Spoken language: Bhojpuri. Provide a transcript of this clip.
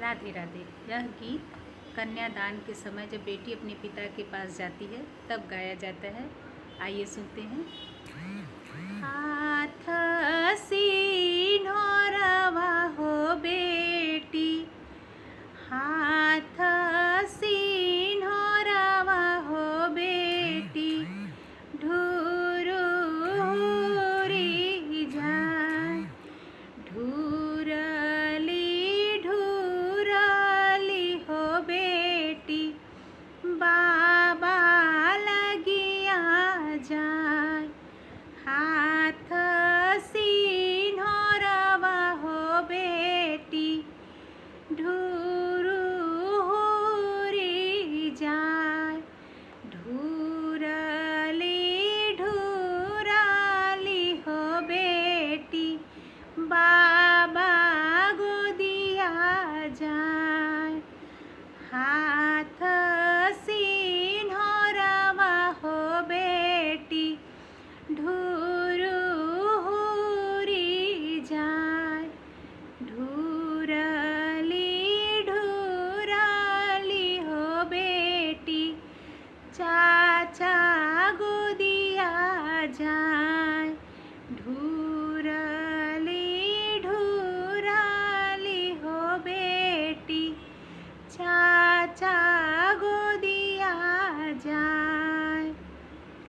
राधे राधे। यह गीत कन्यादान के समय जब बेटी अपने पिता के पास जाती है तब गाया जाता है। आइए सुनते हैं। हाथ सिन्होरवा हो बेटी, हाथ सिन्होरवा हो बेटी, ढूरुरी जाए ढूरली ढूरली हो बेटी, बाबा लगिया जाए। हाथ सिन्होरवा हो बेटी, ढूरुरी जाए ढूरली ढूरली हो बेटी, बाबा गोदिया जाए। हाथ सिन्होरवा हो बेटी, ढूरुरी जाए ढूरली ढूरली हो बेटी, चाचा गोदिया जाए।